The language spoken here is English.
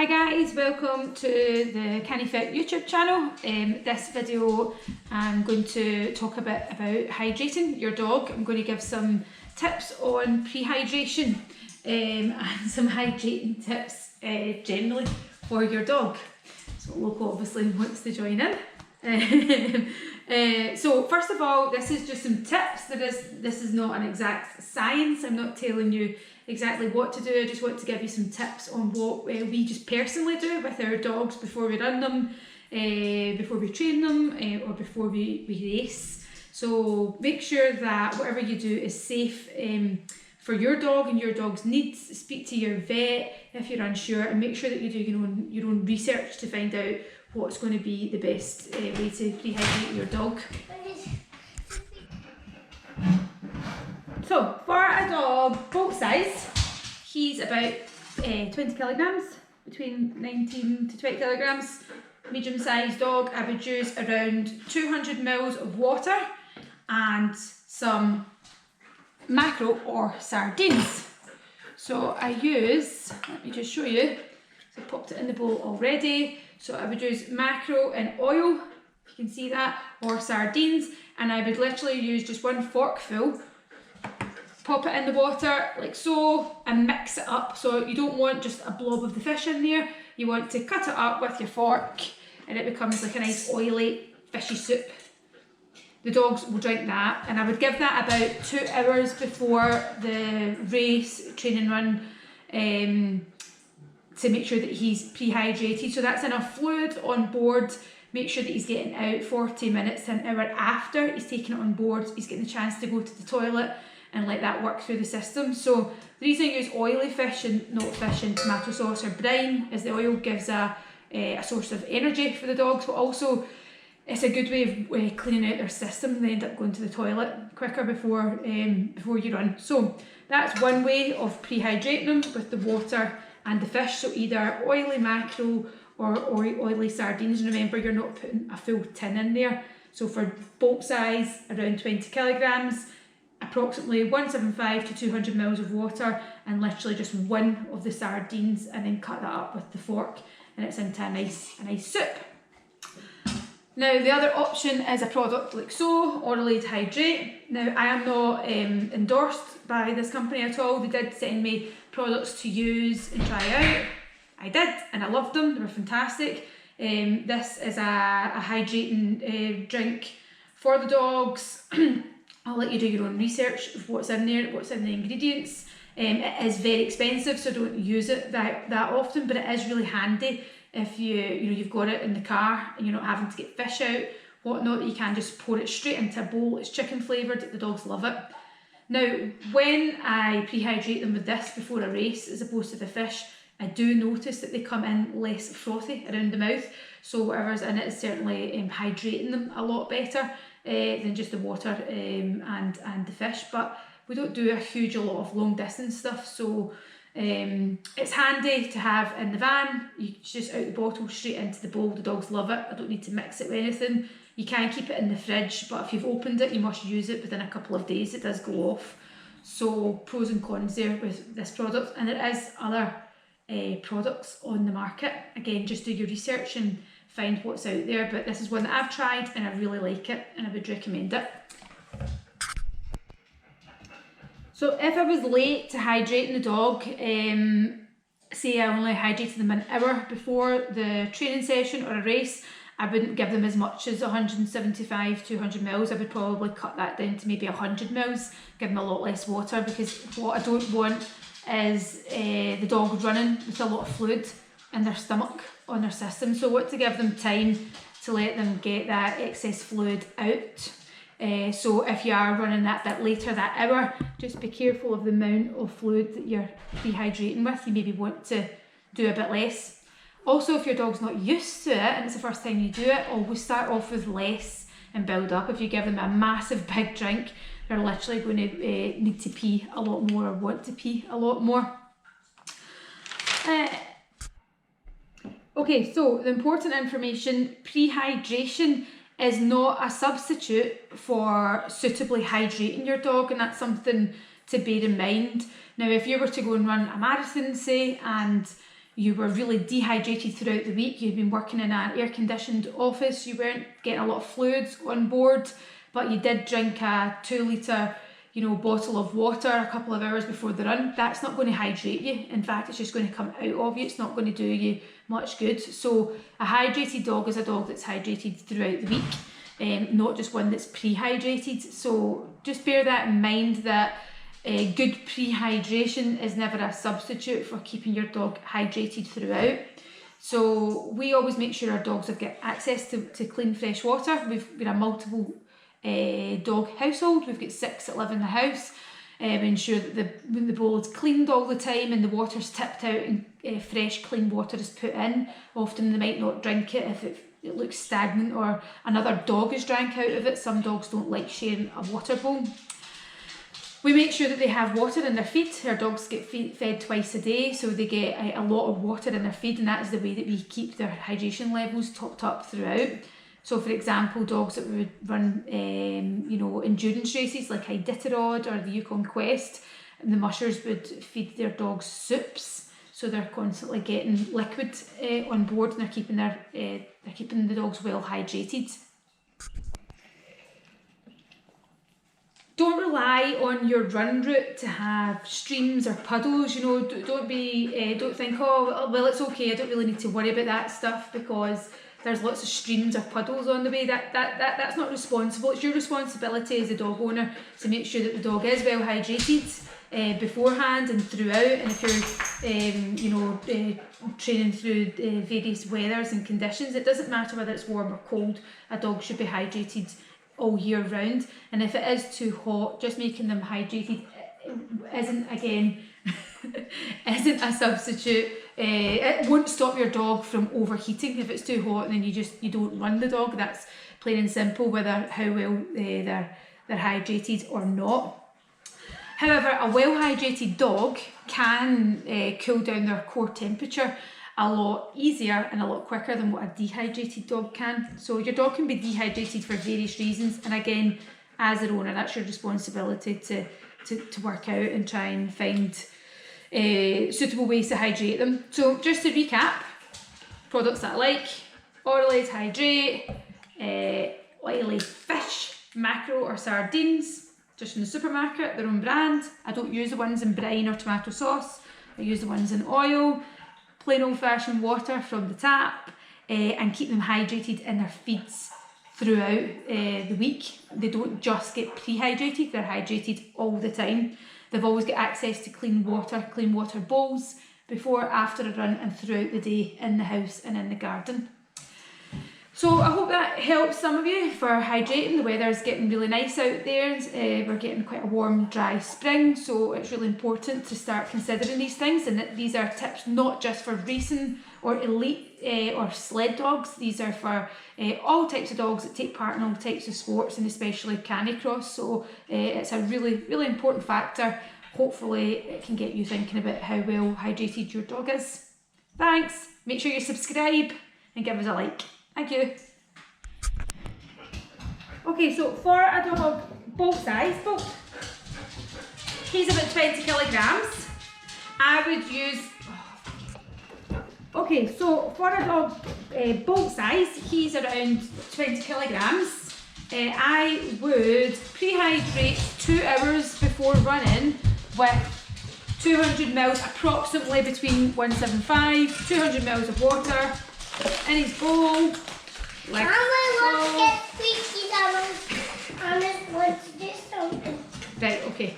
Hi guys, welcome to the Cani-Fit YouTube channel. This video I'm going to talk a bit about hydrating your dog. I'm going to give some tips on pre-hydration and some hydrating tips generally for your dog. So Loco obviously wants to join in. So first of all, this is just some tips. This is not an exact science. I'm not telling you exactly what to do. I just want to give you some tips on what we just personally do with our dogs before we run them, before we train them, or before we race. So make sure that whatever you do is safe for your dog and your dog's needs. Speak to your vet if you're unsure, and make sure that you do your own research to find out what's going to be the best way to pre-hydrate your dog. So for a dog boat size, he's about 20 kilograms, between 19 to 20 kilograms. Medium sized dog, I would use around 200 mils of water and some mackerel or sardines. So I use, let me just show you, so I popped it in the bowl already. So I would use mackerel in oil, if you can see that, or sardines, and I would literally use just one forkful. Pop it in the water like so and mix it up. So you don't want just a blob of the fish in there, you want to cut it up with your fork and it becomes like a nice oily fishy soup. The dogs will drink that, and I would give that about 2 hours before the race, training run, to make sure that he's pre-hydrated. So that's enough fluid on board. Make sure that he's getting out 40 minutes to an hour after he's taken it on board. He's getting the chance to go to the toilet and let that work through the system. So the reason I use oily fish and not fish in tomato sauce or brine is the oil gives a source of energy for the dogs, but also it's a good way of cleaning out their system. They end up going to the toilet quicker before you run. So that's one way of pre-hydrating them, with the water and the fish. So either oily mackerel or oily sardines. And remember, you're not putting a full tin in there. So for bulk size, around 20 kilograms, approximately 175 to 200 mils of water, and literally just one of the sardines, and then cut that up with the fork, and it's into a nice soup. Now the other option is a product like so, Oralade Hydrate. Now I am not endorsed by this company at all. They did send me products to use and try out. I did, and I loved them. They were fantastic. This is a hydrating drink for the dogs. I'll let you do your own research of what's in there, what's in the ingredients. It is very expensive, so don't use it that often, but it is really handy if you've got it in the car and you're not having to get fish out, whatnot. You can just pour it straight into a bowl. It's chicken flavoured, the dogs love it. Now, when I pre-hydrate them with this before a race, as opposed to the fish, I do notice that they come in less frothy around the mouth. So whatever's in it is certainly hydrating them a lot better than just the water and the fish. But we don't do a huge lot of long distance stuff, so it's handy to have in the van. You just out the bottle straight into the bowl. The dogs love it. I don't need to mix it with anything. You can keep it in the fridge, but if you've opened it, you must use it within a couple of days. It does go off. So pros and cons there with this product, and there is other products on the market. Again, just do your research and find what's out there, but this is one that I've tried and I really like it, and I would recommend it. So if I was late to hydrating the dog, say I only hydrated them an hour before the training session or a race, I wouldn't give them as much as 175, 200 mils. I would probably cut that down to maybe 100 mils, give them a lot less water, because what I don't want is the dog running with a lot of fluid in their stomach, on their system. So I want to give them time to let them get that excess fluid out. So if you are running that bit later, that hour, just be careful of the amount of fluid that you're dehydrating with. You maybe want to do a bit less. Also, if your dog's not used to it and it's the first time you do it, always start off with less and build up. If you give them a massive big drink, they're literally going to need to pee a lot more, or want to pee a lot more. Okay, so the important information: pre-hydration is not a substitute for suitably hydrating your dog, and that's something to bear in mind. Now, if you were to go and run a marathon, say, and you were really dehydrated throughout the week, you'd been working in an air-conditioned office, you weren't getting a lot of fluids on board, but you did drink a 2 litre, you know, bottle of water a couple of hours before the run, that's not going to hydrate you. In fact, it's just going to come out of you. It's not going to do you much good. So a hydrated dog is a dog that's hydrated throughout the week, not just one that's pre-hydrated. So just bear that in mind, that good pre-hydration is never a substitute for keeping your dog hydrated throughout. So we always make sure our dogs have got access to clean fresh water. We're a multiple dog household. We've got 6 that live in the house. We ensure that when the bowl is cleaned all the time and the water's tipped out and fresh clean water is put in. Often they might not drink it if it looks stagnant or another dog has drank out of it. Some dogs don't like sharing a water bowl. We make sure that they have water in their feed. Our dogs get fed twice a day, so they get a lot of water in their feed, and that is the way that we keep their hydration levels topped up throughout. So for example, dogs that would run you know, endurance races like Hydrating or the Yukon Quest, the mushers would feed their dogs soups, so they're constantly getting liquid on board, and they're keeping the dogs well hydrated. Don't rely on your run route to have streams or puddles. You know, don't think, oh well, it's okay, I don't really need to worry about that stuff because there's lots of streams or puddles on the way. That's not responsible. It's your responsibility as a dog owner to make sure that the dog is well hydrated beforehand and throughout. And if you're training through various weathers and conditions, it doesn't matter whether it's warm or cold, a dog should be hydrated all year round. And if it is too hot, just making them hydrated isn't a substitute. It won't stop your dog from overheating. If it's too hot, then you don't run the dog. That's plain and simple, whether how well they're hydrated or not. However, a well hydrated dog can cool down their core temperature a lot easier and a lot quicker than what a dehydrated dog can. So your dog can be dehydrated for various reasons, and again, as an owner, that's your responsibility to work out and try and find suitable ways to hydrate them. So just to recap, products that I like: Oralade Hydrate, oily fish, mackerel or sardines, just from the supermarket, their own brand. I don't use the ones in brine or tomato sauce, I use the ones in oil. Plain old-fashioned water from the tap, and keep them hydrated in their feeds throughout the week. They don't just get pre-hydrated, they're hydrated all the time. They've always got access to clean water bowls before, after a run and throughout the day in the house and in the garden. So I hope that helps some of you for hydrating. The weather's getting really nice out there. We're getting quite a warm, dry spring, so it's really important to start considering these things. And these are tips not just for racing or elite or sled dogs. These are for all types of dogs that take part in all types of sports, and especially canicross. So it's a really, really important factor. Hopefully it can get you thinking about how well hydrated your dog is. Thanks. Make sure you subscribe and give us a like. Thank you. Okay, so for a dog bolt size, he's about 20 kilograms. I would use, okay, so for a dog bolt size, he's around 20 kilograms. I would pre-hydrate 2 hours before running with 200 mils, approximately between 175, 200 mils of water in his bowl. Like I want to get squeaky. I just want to do something. Right, okay.